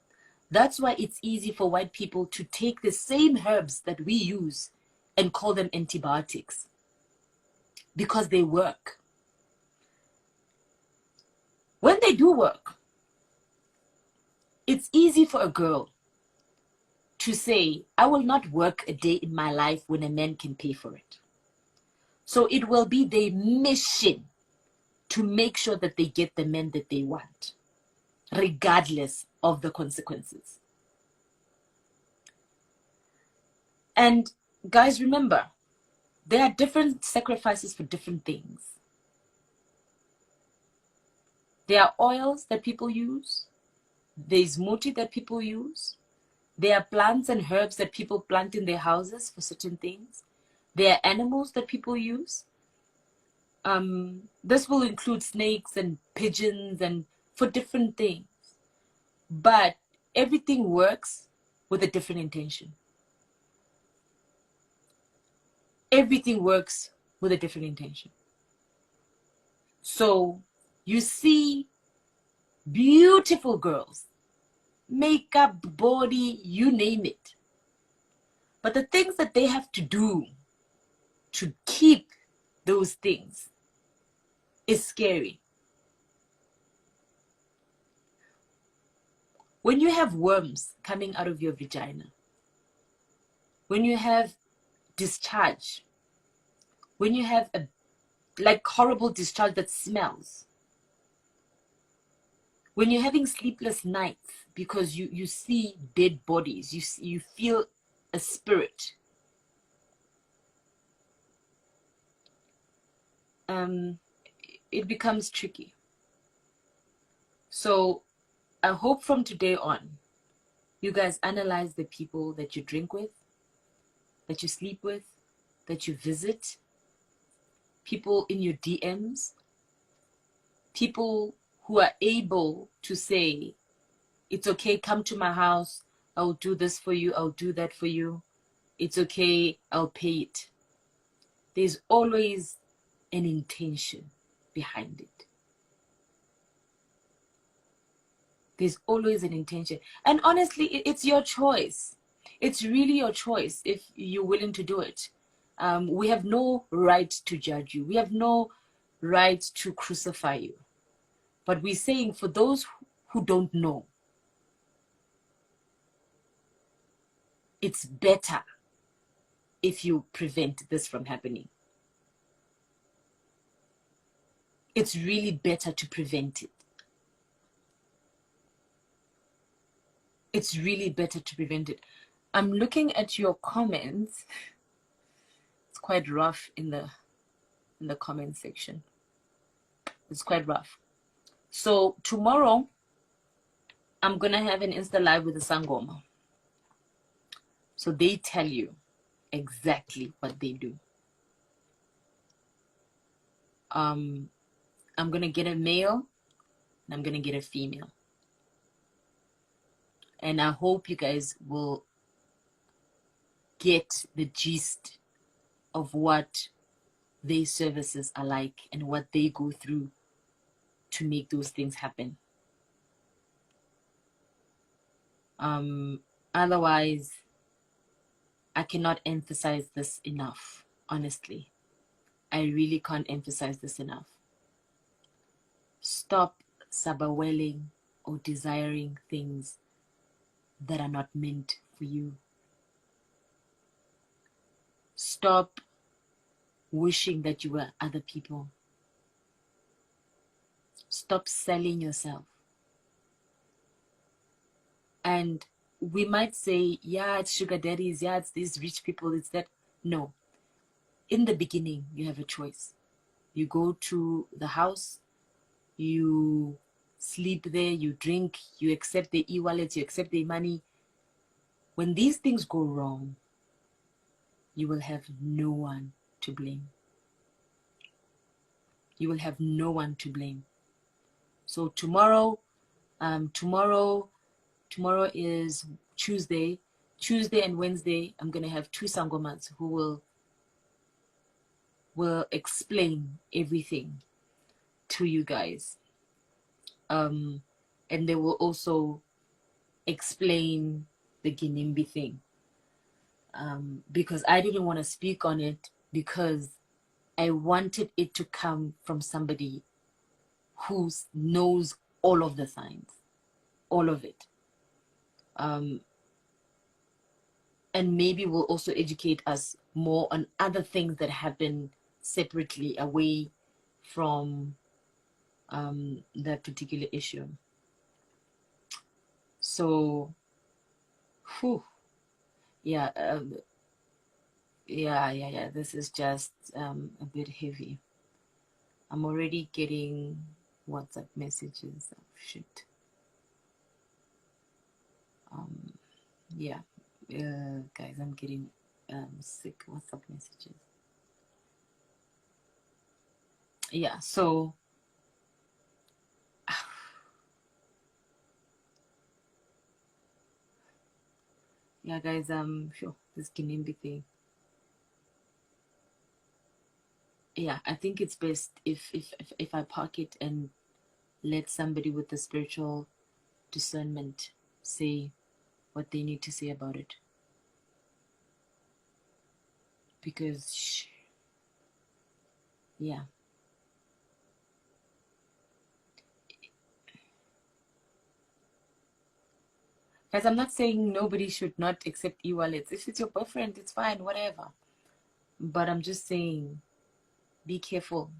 That's why it's easy for white people to take the same herbs that we use and call them antibiotics, because they work. When they do work, it's easy for a girl to say, I will not work a day in my life when a man can pay for it. So it will be their mission to make sure that they get the men that they want, regardless of the consequences. And guys, remember, there are different sacrifices for different things. There are oils that people use. There's muti that people use. There are plants and herbs that people plant in their houses for certain things. There are animals that people use. This will include snakes and pigeons and for different things. But everything works with a different intention. Everything works with a different intention. So you see beautiful girls, makeup, body, you name it. But the things that they have to do to keep those things is scary. When you have worms coming out of your vagina, when you have discharge, when you have a horrible discharge that smells, when you're having sleepless nights because you see dead bodies, you feel a spirit, it becomes tricky. So I hope from today on, you guys analyze the people that you drink with, that you sleep with, that you visit, people in your DMs, people who are able to say, it's okay, come to my house, I'll do this for you, I'll do that for you. It's okay, I'll pay it. There's always an intention behind it. There's always an intention. And honestly, it's your choice. It's really your choice if you're willing to do it. We have no right to judge you. We have no right to crucify you. But we're saying for those who don't know, it's better if you prevent this from happening. It's really better to prevent it. It's really better to prevent it. I'm looking at your comments. It's quite rough in the comment section. It's quite rough. So tomorrow, I'm going to have an Insta Live with the Sangoma. So they tell you exactly what they do. I'm going to get a male and I'm going to get a female. And I hope you guys will get the gist of what their services are like and what they go through to make those things happen. Otherwise, I cannot emphasize this enough, honestly. I really can't emphasize this enough. Stop sabawelling or desiring things that are not meant for you. Stop wishing that you were other people. Stop selling yourself. And we might say, yeah, it's sugar daddies, yeah, it's these rich people, it's that. No. In the beginning, you have a choice. You go to the house, you sleep there, you drink, you accept the e-wallets, you accept the money. When these things go wrong, you will have no one to blame. You will have no one to blame. So tomorrow is Tuesday. Tuesday and Wednesday, I'm going to have two sangomas who will explain everything to you guys. And they will also explain the Ginimbi thing. Because I didn't want to speak on it because I wanted it to come from somebody who knows all of the signs, all of it. And maybe will also educate us more on other things that happen separately away from that particular issue. So, whew, yeah, yeah. This is just a bit heavy. I'm already getting WhatsApp messages. Oh, shit. Yeah, guys, I'm getting sick WhatsApp messages. Yeah, so yeah, guys, sure, this Ginimbi thing. Yeah, I think it's best if I park it and let somebody with the spiritual discernment say what they need to say about it. Because, yeah. Guys, I'm not saying nobody should not accept e-wallets. If it's your boyfriend, it's fine, whatever. But I'm just saying, be careful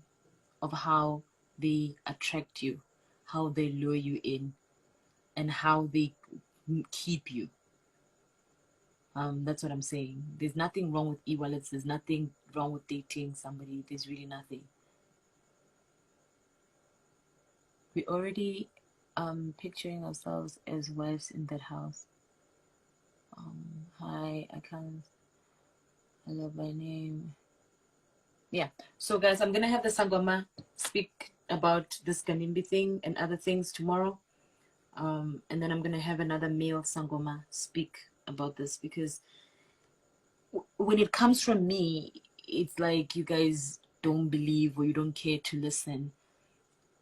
of how they attract you, how they lure you in, and how they keep you. That's what I'm saying. There's nothing wrong with e-wallets. There's nothing wrong with dating somebody. There's really nothing. We already picturing ourselves as wives in that house. Hi, I can't. Hello by name. Yeah. So guys, I'm gonna have the Sangoma speak about this Ginimbi thing and other things tomorrow. And then I'm gonna have another male Sangoma speak about this, because when it comes from me, it's like you guys don't believe or you don't care to listen.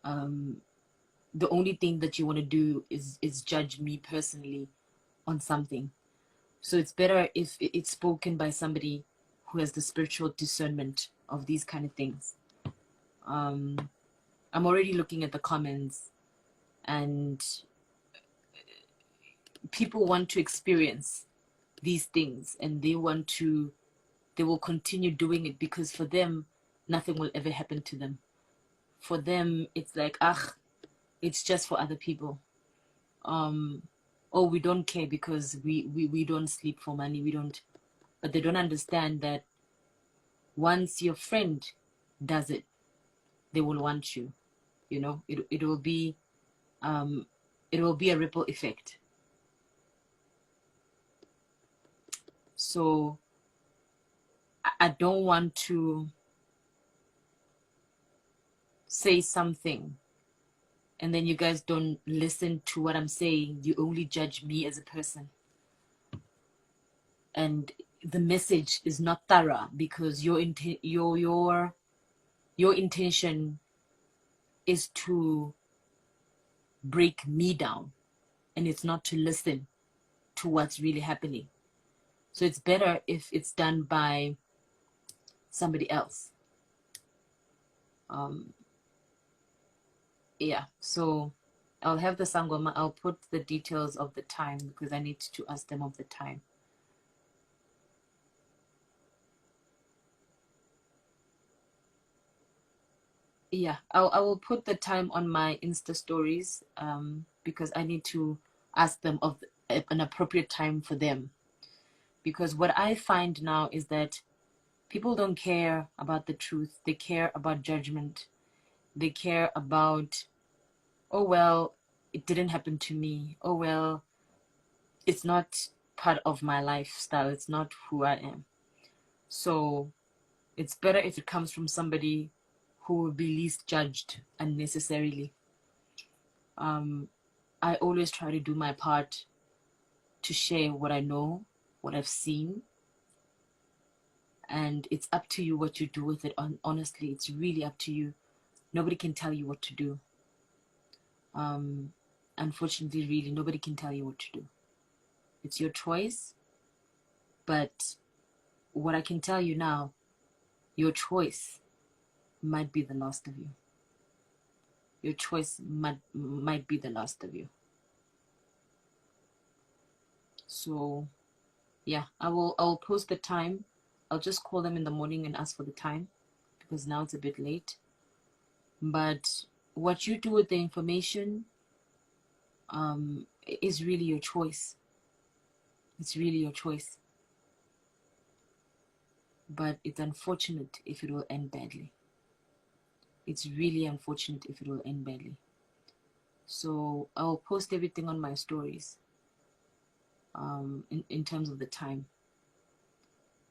The only thing that you want to do is judge me personally on something. So it's better if it's spoken by somebody who has the spiritual discernment of these kind of things. I'm already looking at the comments, and people want to experience these things, and they will continue doing it, because for them, nothing will ever happen to them. For them, it's like, it's just for other people. We don't care because we don't sleep for money. We don't, but they don't understand that once your friend does it, they will want you. You know, it will be a ripple effect. So I don't want to say something and then you guys don't listen to what I'm saying. You only judge me as a person. And the message is not thorough, because your intention is to break me down, and it's not to listen to what's really happening. So it's better if it's done by somebody else. Yeah, so I'll have the sangoma. I'll put the details of the time because I need to ask them of the time. Yeah, I will put the time on my Insta stories because I need to ask them of an appropriate time for them. Because what I find now is that people don't care about the truth. They care about judgment. They care about, oh, well, it didn't happen to me. Oh, well, it's not part of my lifestyle. It's not who I am. So it's better if it comes from somebody who will be least judged unnecessarily. I always try to do my part to share what I know, what I've seen, and it's up to you what you do with it. Honestly, it's really up to you. Nobody can tell you what to do. Unfortunately, really, nobody can tell you what to do. It's your choice. But what I can tell you now, your choice might be the last of you. Your choice might be the last of you. So yeah, I'll post the time. I'll just call them in the morning and ask for the time because now it's a bit late. But what you do with the information is really your choice. It's really your choice. But it's unfortunate if it will end badly. It's really unfortunate if it will end badly. So I'll post everything on my stories in terms of the time.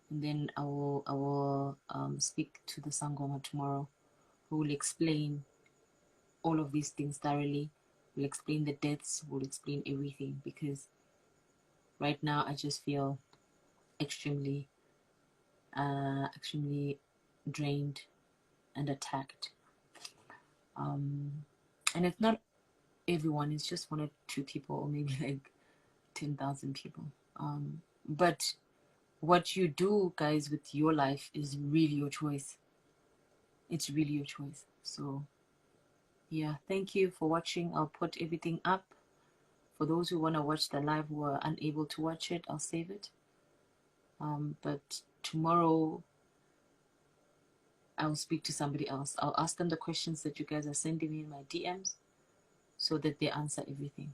And then I will speak to the Sangoma tomorrow, who will explain all of these things thoroughly. We'll explain the deaths, we'll explain everything, because right now I just feel extremely drained and attacked. And it's not everyone, it's just one or two people, or maybe like 10,000 people. But what you do, guys, with your life is really your choice. It's really your choice. So yeah, thank you for watching. I'll put everything up. For those who want to watch the live who are unable to watch it, I'll save it. But tomorrow I'll speak to somebody else. I'll ask them the questions that you guys are sending me in my DMs so that they answer everything.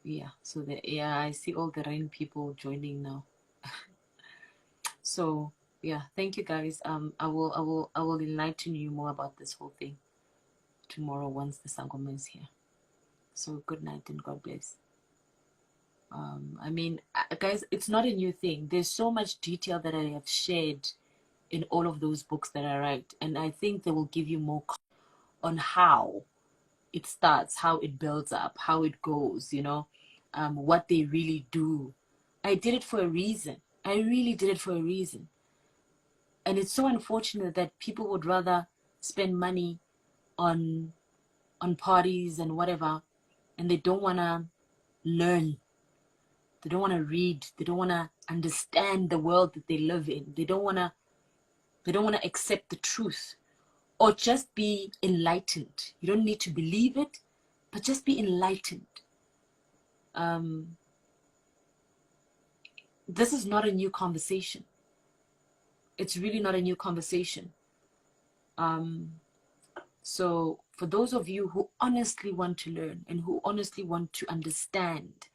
Yeah, so that, yeah, I see all the rain people joining now. So yeah, thank you guys. I will enlighten you more about this whole thing tomorrow once the Sangoma is here. So good night and God bless. I mean, guys, it's not a new thing. There's so much detail that I have shared in all of those books that I write, and I think they will give you more on how it starts, how it builds up, how it goes, you know, what they really do. I did it for a reason. I really did it for a reason. And it's so unfortunate that people would rather spend money on parties and whatever, and they don't want to learn. They don't want to read. They don't want to understand the world that they live in. They don't want to accept the truth or just be enlightened. You don't need to believe it, but just be enlightened. This is not a new conversation. It's really not a new conversation. So for those of you who honestly want to learn and who honestly want to understand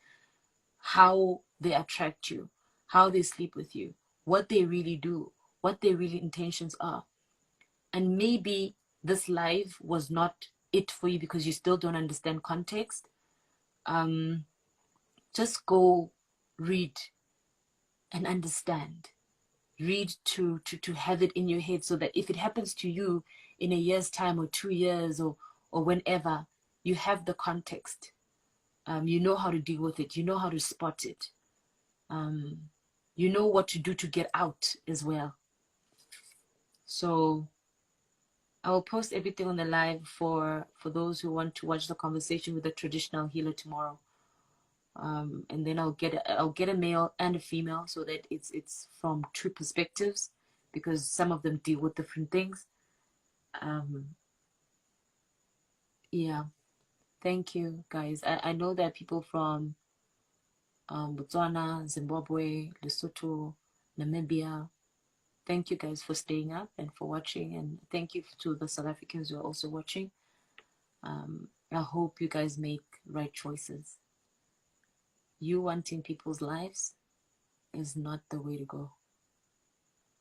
how they attract you, how they sleep with you, what they really do, what their really intentions are, and maybe this live was not it for you because you still don't understand context, just go read and understand. Read to have it in your head so that if it happens to you in a year's time or 2 years or whenever, you have the context. You know how to deal with it. You know how to spot it. You know what to do to get out as well. So I will post everything on the live for those who want to watch the conversation with the traditional healer tomorrow. And then I'll get a male and a female so that it's from two perspectives, because some of them deal with different things. Yeah. Thank you, guys. I know that people from Botswana, Zimbabwe, Lesotho, Namibia. Thank you guys for staying up and for watching, and thank you to the South Africans who are also watching. I hope you guys make right choices. You wanting people's lives is not the way to go.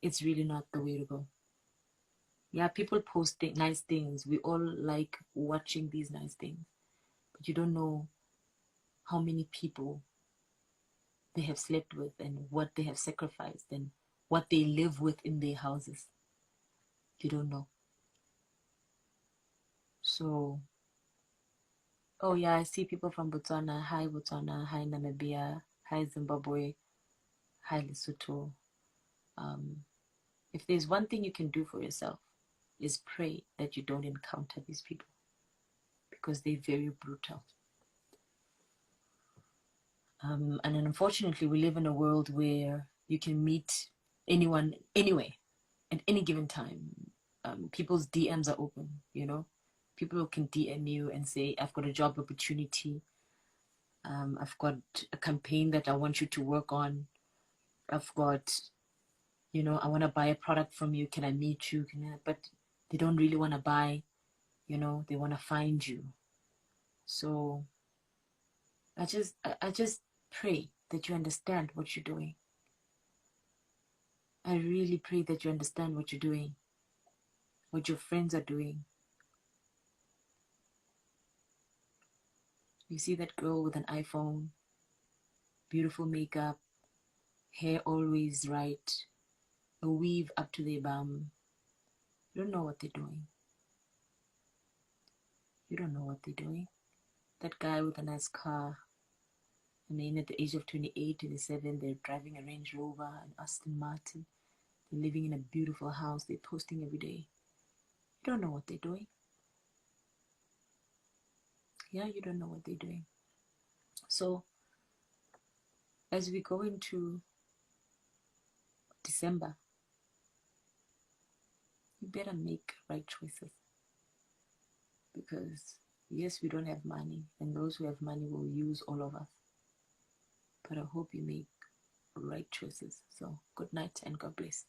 It's really not the way to go. Yeah, people post nice things. We all like watching these nice things, but you don't know how many people they have slept with and what they have sacrificed and what they live with in their houses. You don't know. So, oh yeah, I see people from Botswana. Hi Botswana, hi Namibia, hi Zimbabwe, hi Lesotho. If there's one thing you can do for yourself, is pray that you don't encounter these people, because they're very brutal. And unfortunately, we live in a world where you can meet anyone, anywhere, at any given time. People's DMs are open, you know. People can DM you and say, I've got a job opportunity. I've got a campaign that I want you to work on. I've got, I want to buy a product from you. Can I meet you? But they don't really want to buy, they want to find you. So I just pray that you understand what you're doing. I really pray that you understand what you're doing, what your friends are doing. You see that girl with an iPhone, beautiful makeup, hair always right, a weave up to their bum. You don't know what they're doing. You don't know what they're doing. That guy with a nice car, I mean, at the age of 28, 27, they're driving a Range Rover, an Aston Martin. They're living in a beautiful house. They're posting every day. You don't know what they're doing. Yeah, you don't know what they're doing. So, as we go into December, you better make right choices. Because, yes, we don't have money, and those who have money will use all of us. But I hope you make right choices. So, good night and God bless.